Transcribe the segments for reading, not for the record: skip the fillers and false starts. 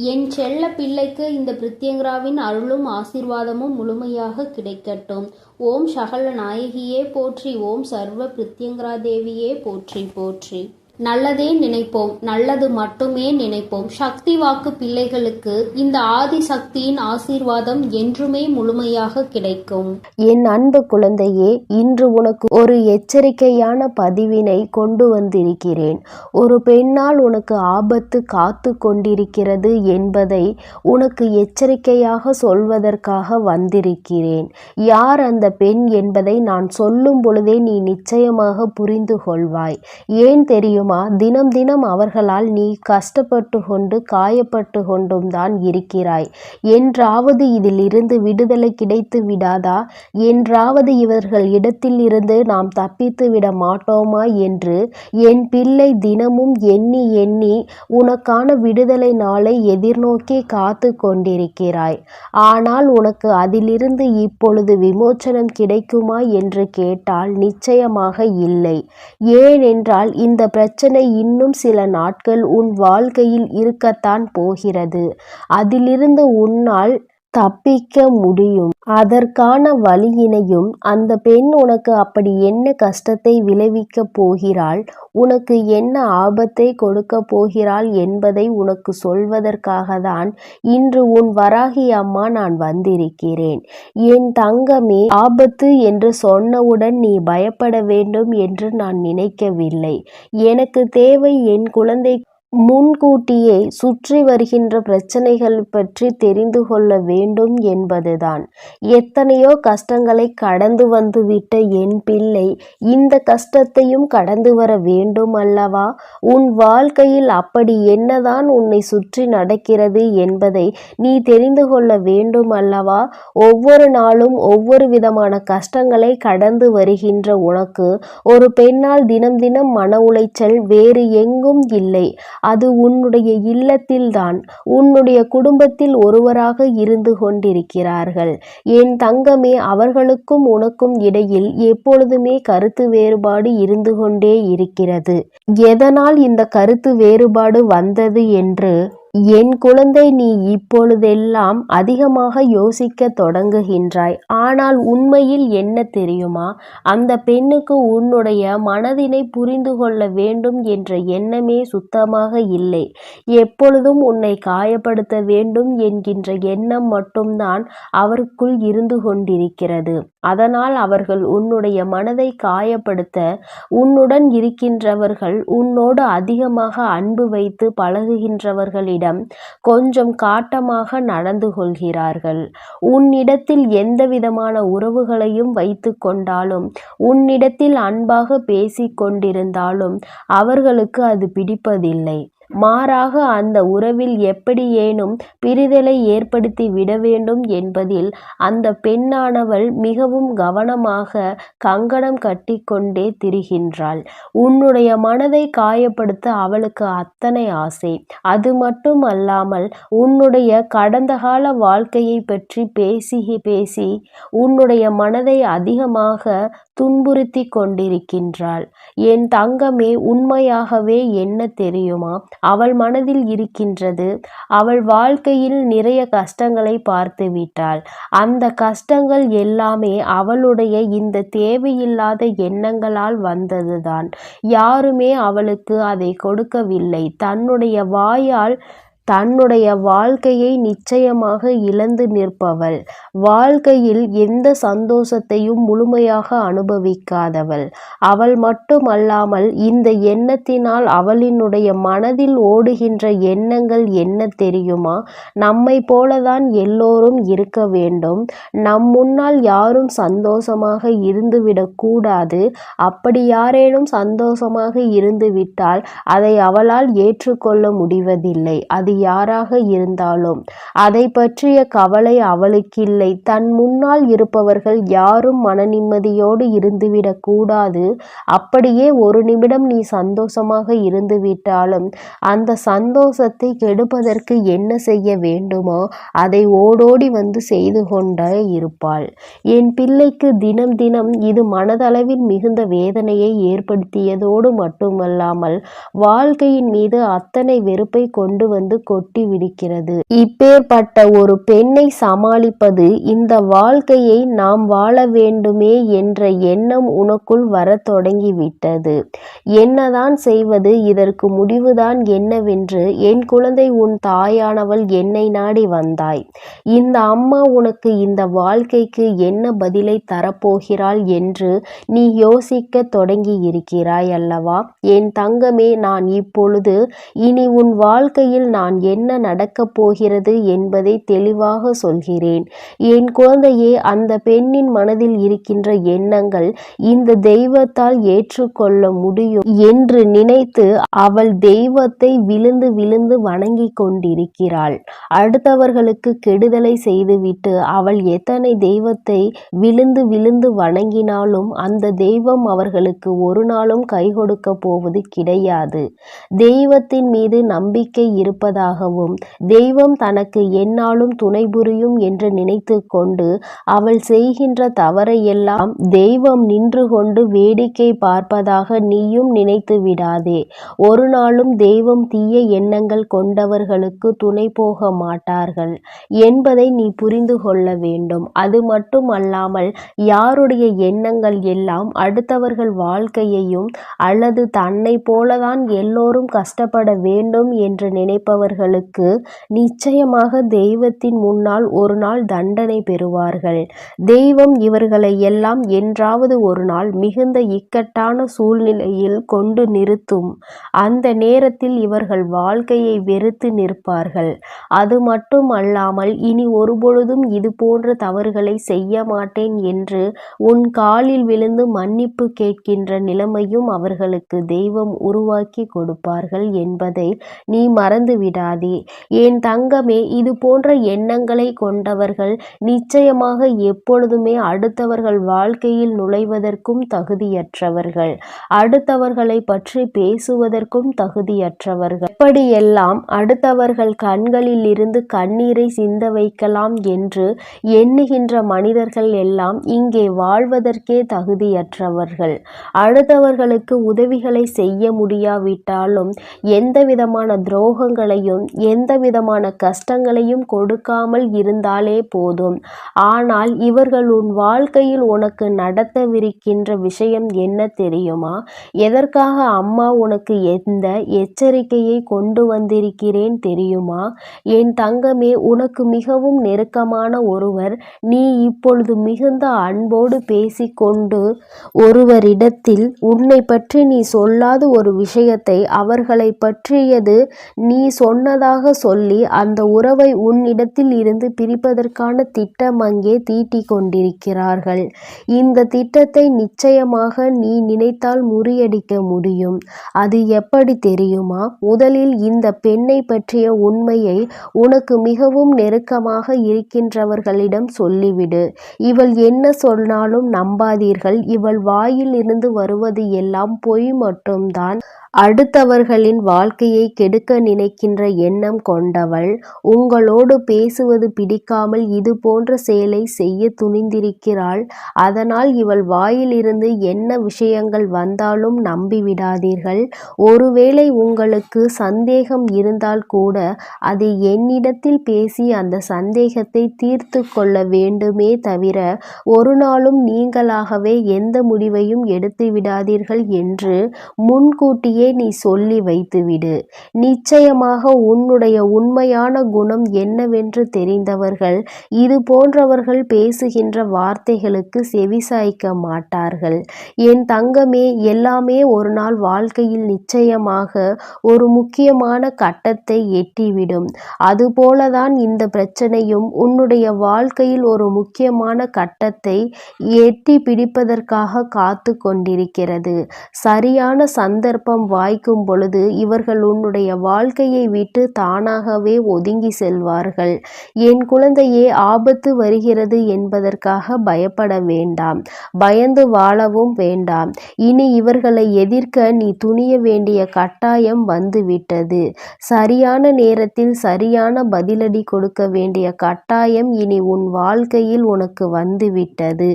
என் செல்ல பிள்ளைக்கு இந்த பிரித்யங்கராவின் அருளும் ஆசீர்வாதமும் முழுமையாக கிடைக்கட்டும். ஓம் சகல நாயகியே போற்றி. ஓம் சர்வ பிரித்யங்கரா தேவியே போற்றி போற்றி. நல்லதே நினைப்போம், நல்லது மட்டுமே நினைப்போம். சக்தி வாக்கு பிள்ளைகளுக்கு இந்த ஆதி சக்தியின் ஆசீர்வாதம் என்றுமே முழுமையாக கிடைக்கும். என் அன்பு குழந்தையே, இன்று உனக்கு ஒரு எச்சரிக்கையான பதிவினை கொண்டு வந்திருக்கிறேன். ஒரு பெண்ணால் உனக்கு ஆபத்து காத்து கொண்டிருக்கிறது என்பதை உனக்கு எச்சரிக்கையாக சொல்வதற்காக வந்திருக்கிறேன். யார் அந்த பெண் என்பதை நான் சொல்லும் பொழுதே நீ நிச்சயமாக புரிந்து கொள்வாய். ஏன் தெரியுமா? தினம் தினம் அவர்களால் நீ கஷ்டப்பட்டு கொண்டு காயப்பட்டு கொண்டும் தான் இருக்கிறாய். என்றாவது இதிலிருந்து விடுதலை கிடைத்து விடாதா? என்றாவது இவர்கள் இடத்தில் இருந்து நாம் தப்பித்து விட மாட்டோமா என்று என் பிள்ளை தினமும் எண்ணி எண்ணி உனக்கான விடுதலை நாளை எதிர்நோக்கி காத்து கொண்டிருக்கிறாய். ஆனால் உனக்கு அதிலிருந்து இப்பொழுது விமோச்சனம் கிடைக்குமா என்று கேட்டால் நிச்சயமாக இல்லை. ஏனென்றால் இந்த பிரச்சனை இன்னும் சில நாட்கள் உன் வாழ்க்கையில் இருக்கத்தான் போகிறது. அதிலிருந்து உன்னால் தப்பிக்க முடியும். அதற்கான வழியினையும் அந்த பெண் உனக்கு அப்படி என்ன கஷ்டத்தை விளைவிக்க போகிறாள், உனக்கு என்ன ஆபத்தை கொடுக்க போகிறாள் என்பதை உனக்கு சொல்வதற்காக தான் இன்று உன் வராகி அம்மா நான் வந்திருக்கிறேன். என் தங்கமே, ஆபத்து என்று சொன்னவுடன் நீ பயப்பட வேண்டும் என்று நான் நினைக்கவில்லை. எனக்கு தேவை என் குழந்தை முன்கூட்டியே சுற்றி வருகின்ற பிரச்சனைகள் பற்றி தெரிந்து கொள்ள வேண்டும் என்பதுதான். எத்தனையோ கஷ்டங்களை கடந்து வந்துவிட்ட என் பிள்ளை இந்த கஷ்டத்தையும் கடந்து வர வேண்டும் அல்லவா? உன் வாழ்க்கையில் அப்படி என்னதான் உன்னை சுற்றி நடக்கிறது என்பதை நீ தெரிந்து கொள்ள வேண்டும் அல்லவா? ஒவ்வொரு நாளும் ஒவ்வொரு விதமான கஷ்டங்களை கடந்து வருகின்ற உனக்கு ஒரு பெண்ணால் தினம் தினம் மன உளைச்சல் வேறு எங்கும் இல்லை. அது உன்னுடைய இல்லத்தில்தான், உன்னுடைய குடும்பத்தில் ஒருவராக இருந்து கொண்டிருக்கிறார்கள். என் தங்கமே, அவர்களுக்கும் உனக்கும் இடையில் எப்பொழுதுமே கருத்து வேறுபாடு இருந்து கொண்டே இருக்கிறது. எதனால் இந்த கருத்து வேறுபாடு வந்தது என்று என் குழந்தை நீ இப்பொழுதெல்லாம் அதிகமாக யோசிக்க தொடங்குகின்றாய். ஆனால் உண்மையில் என்ன தெரியுமா? அந்த பெண்ணுக்கு உன்னுடைய மனதினை புரிந்து கொள்ள வேண்டும் என்ற எண்ணமே சுத்தமாக இல்லை. எப்பொழுதும் உன்னை காயப்படுத்த வேண்டும் என்கின்ற எண்ணம் மட்டும்தான் அவருக்குள் இருந்து கொண்டிருக்கிறது. அதனால் அவர்கள் உன்னுடைய மனதை காயப்படுத்த உன்னுடன் இருக்கின்றவர்கள், உன்னோடு அதிகமாக அன்பு வைத்து பழகுகின்றவர்களிடம் கொஞ்சம் காட்டமாக நடந்து கொள்கிறார்கள். உன்னிடத்தில் எந்த விதமான உறவுகளையும் வைத்து கொண்டாலும், உன்னிடத்தில் அன்பாக பேசிக் கொண்டிருந்தாலும் அவர்களுக்கு அது பிடிப்பதில்லை. மாறாக அந்த உறவில் எப்படியேனும் பிரிதலை ஏற்படுத்தி விட வேண்டும் என்பதில் அந்த பெண்ணானவள் மிகவும் கவனமாக கங்கணம் கட்டி கொண்டே திரிகின்றாள். உன்னுடைய மனதை காயப்படுத்த அவளுக்கு அத்தனை ஆசை. அது மட்டும் அல்லாமல் உன்னுடைய கடந்த கால வாழ்க்கையை பற்றி பேசி பேசி உன்னுடைய மனதை அதிகமாக துன்புறுத்தி கொண்டிருக்கின்றாள். என் தங்கமே, உண்மையாகவே என்ன தெரியுமா? அவள் மனதில் இருக்கின்றது, அவள் வாழ்க்கையில் நிறைய கஷ்டங்களை பார்த்து விட்டாள். அந்த கஷ்டங்கள் எல்லாமே அவளுடைய இந்த தேவையில்லாத எண்ணங்களால் வந்ததுதான். யாருமே அவளுக்கு அதை கொடுக்கவில்லை. தன்னுடைய வாயால் தன்னுடைய வாழ்க்கையை நிச்சயமாக இழந்து நிற்பவள், வாழ்க்கையில் எந்த சந்தோஷத்தையும் முழுமையாக அனுபவிக்காதவள். அவள் மட்டுமல்லாமல் இந்த எண்ணத்தினால் அவளினுடைய மனதில் ஓடுகின்ற எண்ணங்கள் என்ன தெரியுமா? நம்மை போலதான் எல்லோரும் இருக்க வேண்டும், நம் முன்னால் யாரும் சந்தோஷமாக இருந்துவிடக்கூடாது. அப்படி யாரேனும் சந்தோஷமாக இருந்துவிட்டால் அதை அவளால் ஏற்றுக்கொள்ள முடிவதில்லை. அது யாராக இருந்தாலும் அதை பற்றிய கவலை அவளுக்கில்லை. தன் முன்னால் இருப்பவர்கள் யாரும் மன நிம்மதியோடு இருந்துவிடக் கூடாது. அப்படியே ஒரு நிமிடம் நீ சந்தோஷமாக இருந்துவிட்டாலும் அந்த சந்தோஷத்தை கெடுப்பதற்கு என்ன செய்ய வேண்டுமோ அதை ஓடோடி வந்து செய்து கொண்டே இருப்பாள். என் பிள்ளைக்கு தினம் தினம் இது மனதளவில் மிகுந்த வேதனையை ஏற்படுத்தியதோடு மட்டுமல்லாமல் வாழ்க்கையின் மீது அத்தனை வெறுப்பை கொண்டு வந்து கொட்டி விடுகிறது. இப்பேற்பட்ட ஒரு பெண்ணை சமாளிப்பது, இந்த வாழ்க்கையை நாம் வாழ வேண்டுமே என்ற எண்ணம் உனக்குள் வரத் தொடங்கிவிட்டது. என்னதான் செய்வது, இதற்கு முடிவுதான் என்னவென்று என் குழந்தை, உன் தாயானவள் என்னை நாடி வந்தாய். இந்த அம்மா உனக்கு இந்த வாழ்க்கைக்கு என்ன பதிலை தரப்போகிறாள் என்று நீ யோசிக்க தொடங்கி இருக்கிறாய் அல்லவா? என் தங்கமே, நான் இப்பொழுது இனி உன் வாழ்க்கையில் நான் என்ன நடக்கப் போகிறது என்பதை தெளிவாக சொல்கிறேன். என் குழந்தையே, அந்த பெண்ணின் மனதில் இருக்கின்ற எண்ணங்கள் இந்த தெய்வத்தால் ஏற்றுக்கொள்ள முடியும் என்று நினைத்து அவள் தெய்வத்தை விழுந்து விழுந்து வணங்கி கொண்டிருக்கிறாள். அடுத்தவர்களுக்கு கெடுதலை செய்துவிட்டு அவள் எத்தனை தெய்வத்தை விழுந்து விழுந்து வணங்கினாலும் அந்த தெய்வம் அவர்களுக்கு ஒரு நாளும் கை கொடுக்க போவது கிடையாது. தெய்வத்தின் மீது நம்பிக்கை இருப்பதாகவும் தெய்வம் தனக்கு எந்நாளும் துணை புரியும் என்று நினைத்து கொண்டு அவள் செய்கின்ற தவறை எல்லாம் தெய்வம் நின்று கொண்டு வேடிக்கை பார்ப்பதாக நீயும் நினைத்து விடாதே. ஒரு நாளும் தெய்வம் தீய எண்ணங்கள் கொண்டவர்களுக்கு துணை போக மாட்டார்கள் என்பதை நீ புரிந்து கொள்ள வேண்டும். அது மட்டும் அல்லாமல் யாருடைய எண்ணங்கள் எல்லாம் அடுத்தவர்கள் வாழ்க்கையையும் அல்லது தன்னை போலதான் எல்லோரும் கஷ்டப்பட வேண்டும் என்று நினைப்பவர்களுக்கு நிச்சயமாக தெய்வத்தின் முன்னால் ஒரு நாள் தண்டனை பெறுவார்கள். தெய்வம் இவர்களை எல்லாம் என்றாவது ஒரு நாள் மிகுந்த இக்கட்டான சூழ்நிலையில் கொண்டு நிறுத்தும். அந்த நேரத்தில் இவர்கள் வாழ்க்கையை வெறுத்து நிற்பார்கள். அது மட்டும் அல்லாமல் இனி ஒருபொழுதும் இது போன்ற தவறுகளை செய்ய மாட்டேன் என்று உன் காலில் விழுந்து மன்னிப்பு கேட்கின்ற நிலைமையும் அவர்களுக்கு தெய்வம் உருவாக்கி கொடுப்பார்கள் என்பதை நீ மறந்து விடாதே. என் தங்கமே, இது போன்ற எண்ணங்களை கொண்டவர்கள் நிச்சயமாக எப்பொழுதுமே அடுத்தவர்கள் வாழ்க்கையில் நுழைவதற்கும் தகுதியற்றவர்கள், அடுத்தவர்களை பற்றி பேசுவதற்கும் தகுதியற்றவர்கள். எப்படியெல்லாம் அடுத்தவர்கள் கண்களில் இருந்து கண்ணீரை சிந்த வைக்கலாம் என்று எண்ணுகின்ற மனிதர்கள் எல்லாம் இங்கே வாழ்வதற்கே தகுதியற்றவர்கள். அடுத்தவர்களுக்கு உதவிகளை செய்ய முடியாவிட்டாலும் எந்த விதமான துரோகங்களையும் எந்த விதமான கஷ்டங்களையும் கொடுக்காமல் இருந்தாலே போதும். ஆனால் இவர்கள் உன் வாழ்க்கையில் உனக்கு நடத்தவிருக்கின்ற விஷயம் என்ன தெரியுமா? எதற்காக அம்மா உனக்கு எந்த எச்சரிக்கையை கொண்டு வந்திருக்கிறேன் தெரியுமா? என் தங்கமே, உனக்கு மிகவும் நெருக்கமான ஒருவர், நீ இப்பொழுது மிகுந்த அன்போடு பேசிக்கொண்டு ஒருவரிடத்தில் உன்னை பற்றி நீ சொல்லாத ஒரு விஷயத்தை அவர்களை பற்றியது நீ சொன்னதாக சொல்லி அந்த உறவை உன்னிடத்தில் இருந்து பிரிப்பதற்கான திட்டம் அங்கே தீட்டி கொண்டிருக்கிறார்கள். இந்த திட்டத்தை நிச்சயமாக நீ நினைத்தால் முறியடிக்க முடியும். அது எப்படி தெரியுமா? முதலில் இந்த பெண்ணை பற்றிய உண்மையை உனக்கு மிகவும் நெருக்கமாக இருக்கின்றவர்களிடம் சொல்லிவிடு. இவள் என்ன சொன்னாலும் நம்பாதீர்கள். இவள் வாயில் இருந்து வருவது எல்லாம் பொய் மட்டும்தான். அடுத்தவர்களின் வாழ்க்கையை கெடுக்க நினைக்கின்ற எண்ணம் கொண்டவள். உங்களோடு பேசுவது பிடிக்காமல் இது போன்ற செயலை செய்ய துணிந்திருக்கிறாள். அதனால் இவள் வாயிலிருந்து என்ன விஷயங்கள் வந்தாலும் நம்பிவிடாதீர்கள். ஒருவேளை உங்களுக்கு சந்தேகம் இருந்தால் கூட அதை என்னிடத்தில் பேசி அந்த சந்தேகத்தை தீர்த்து கொள்ள வேண்டுமே தவிர ஒரு நாளும் நீங்களாகவே எந்த முடிவையும் எடுத்து விடாதீர்கள் என்று முன்கூட்டியே நீ சொல்லி வைத்துவிடு. நிச்சயமாக உன்னுடைய உண்மையான குணம் என்னவென்று தெரிந்தவர்கள் இது போன்றவர்கள் பேசுகின்ற வார்த்தைகளுக்கு செவிசாய்க்க மாட்டார்கள். என் தங்கமே, எல்லாமே ஒரு நாள் வாழ்க்கையில் நிச்சயமாக ஒரு முக்கியமான கட்டத்தை எட்டிவிடும். அதுபோலதான் இந்த பிரச்சனையும் உன்னுடைய வாழ்க்கையில் ஒரு முக்கியமான கட்டத்தை எட்டி பிடிப்பதற்காக காத்து கொண்டிருக்கிறது. சரியான சந்தர்ப்பம் வாய்க்கும் பொழுது இவர்கள் உன்னுடைய வாழ்க்கையை விட்டு தானாகவே ஒதுங்கி செல்வார்கள். என் குழந்தையே, ஆபத்து வருகிறது என்பதற்காக பயப்பட வேண்டாம். பயந்து வாழவும் வேண்டாம். இனி இவர்களை எதிர்க்க நீ துணிய வேண்டிய கட்டாயம் வந்துவிட்டது. சரியான நேரத்தில் சரியான பதிலடி கொடுக்க வேண்டிய கட்டாயம் இனி உன் வாழ்க்கையில் உனக்கு வந்துவிட்டது.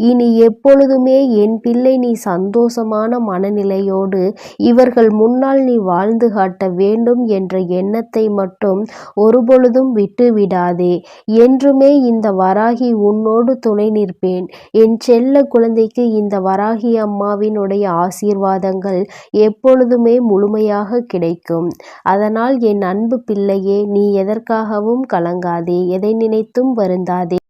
இனி எப்பொழுதுமே என் பிள்ளை நீ சந்தோஷமான மனநிலையோடு இவர்கள் அவர்கள் முன்னால் நீ வாழ்ந்து காட்ட வேண்டும் என்ற எண்ணத்தை மட்டும் ஒருபொழுதும் விட்டுவிடாதே. என்றுமே இந்த வராகி உன்னோடு துணை நிற்பேன். என் செல்ல குழந்தைக்கு இந்த வராகி அம்மாவினுடைய ஆசீர்வாதங்கள் எப்பொழுதுமே முழுமையாக கிடைக்கும். அதனால் என் அன்பு பிள்ளையே, நீ எதற்காகவும் கலங்காதே, எதை நினைத்தும் வருந்தாதே.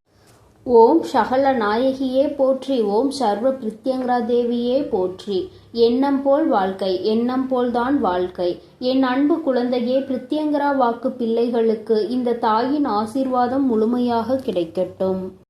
ஓம் சகல நாயகியே போற்றி. ஓம் சர்வ பிரித்யங்கரா தேவியே போற்றி. எண்ணம் போல் வாழ்க்கை, எண்ணம் போல்தான் வாழ்க்கை. என் அன்பு குழந்தையே, பிரித்யங்கரா வாக்கு பிள்ளைகளுக்கு இந்த தாயின் ஆசீர்வாதம் முழுமையாக கிடைக்கட்டும்.